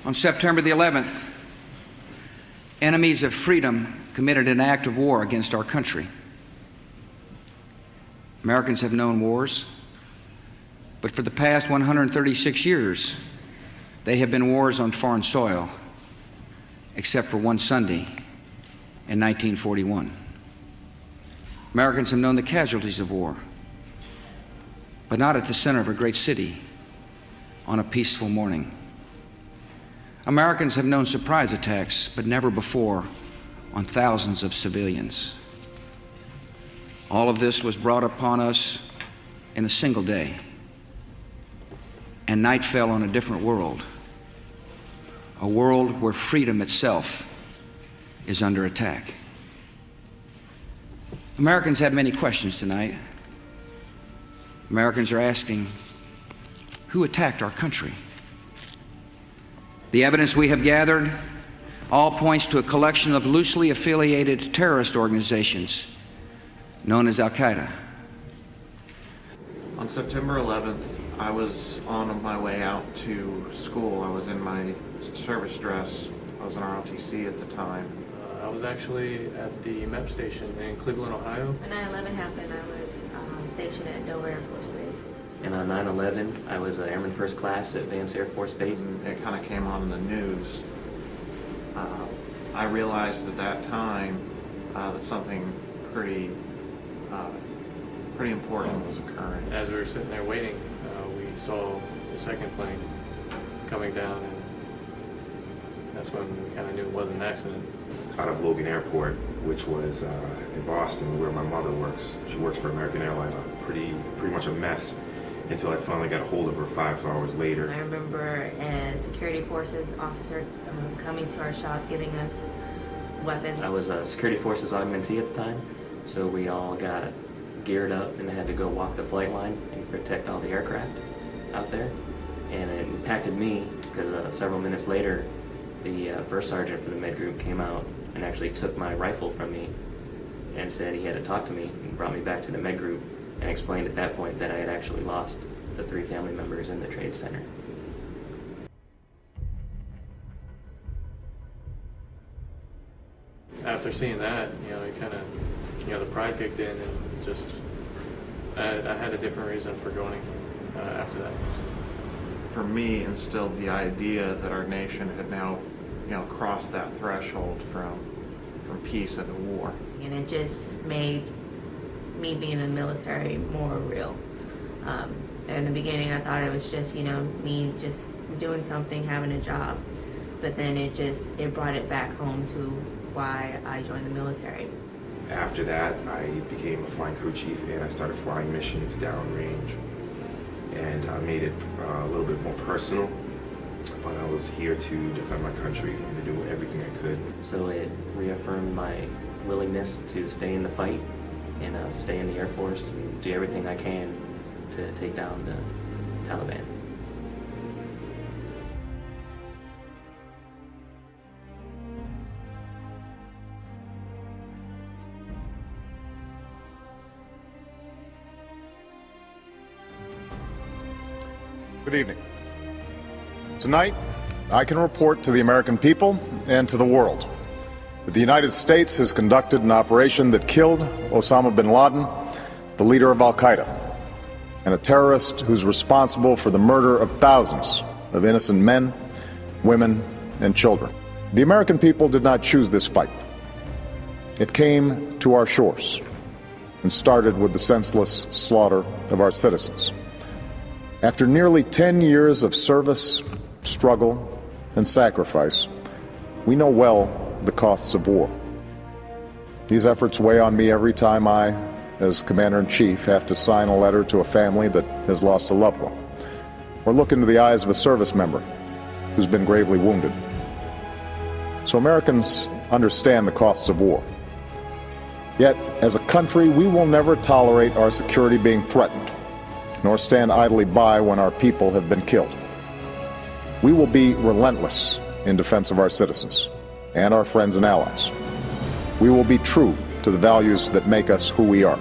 On September the 11th, enemies of freedom committed an act of war against our country. Americans have known wars, but for the past 136 years, they have been wars on foreign soil, except for one Sunday in 1941. Americans have known the casualties of war, but not at the center of a great city on a peaceful morning. Americans have known surprise attacks, but never before on thousands of civilians. All of this was brought upon us in a single day, and night fell on a different world, a world where freedom itself is under attack. Americans have many questions tonight. Americans are asking, who attacked our country? The evidence we have gathered all points to a collection of loosely affiliated terrorist organizations known as Al-Qaeda. On September 11th, I was on my way out to school. I was in my service dress. I was in ROTC at the time. I was actually at the MEP station in Cleveland, Ohio. When 9/11 happened, I was stationed at Dover Air Force Base. And on 9/11, I was an Airman First Class at Vance Air Force Base. And it kind of came on in the news. I realized at that time that something pretty important was occurring. As we were sitting there waiting, we saw the second plane coming down, and that's when we kind of knew it wasn't an accident. Out of Logan Airport, which was in Boston, where my mother works. She works for American Airlines. Pretty much a mess until I finally got a hold of her 5 hours later. I remember a security forces officer coming to our shop, giving us weapons. I was a security forces augmentee at the time, so we all got geared up and had to go walk the flight line and protect all the aircraft out there. And it impacted me because several minutes later, the first sergeant for the med group came out and actually took my rifle from me and said he had to talk to me and brought me back to the med group and explained at that point that I had actually lost the 3 family members in the trade center. After seeing that, it kind of, the pride kicked in, and just, I had a different reason for going after that. For me, instilled the idea that our nation had now, crossed that threshold from peace into war. And it just made me being in the military more real. In the beginning, I thought it was just, me just doing something, having a job. But then it brought it back home to why I joined the military. After that, I became a flying crew chief and I started flying missions downrange. And I made it a little bit more personal, but I was here to defend my country and to do everything I could. So it reaffirmed my willingness to stay in the fight and stay in the Air Force and do everything I can to take down the Taliban. Good evening. Tonight, I can report to the American people and to the world that the United States has conducted an operation that killed Osama bin Laden, the leader of Al-Qaeda, and a terrorist who's responsible for the murder of thousands of innocent men, women, and children. The American people did not choose this fight. It came to our shores and started with the senseless slaughter of our citizens. After nearly 10 years of service, struggle, and sacrifice, we know well the costs of war. These efforts weigh on me every time I, as Commander-in-Chief, have to sign a letter to a family that has lost a loved one, or look into the eyes of a service member who's been gravely wounded. So Americans understand the costs of war. Yet, as a country, we will never tolerate our security being threatened, nor stand idly by when our people have been killed. We will be relentless in defense of our citizens and our friends and allies. We will be true to the values that make us who we are.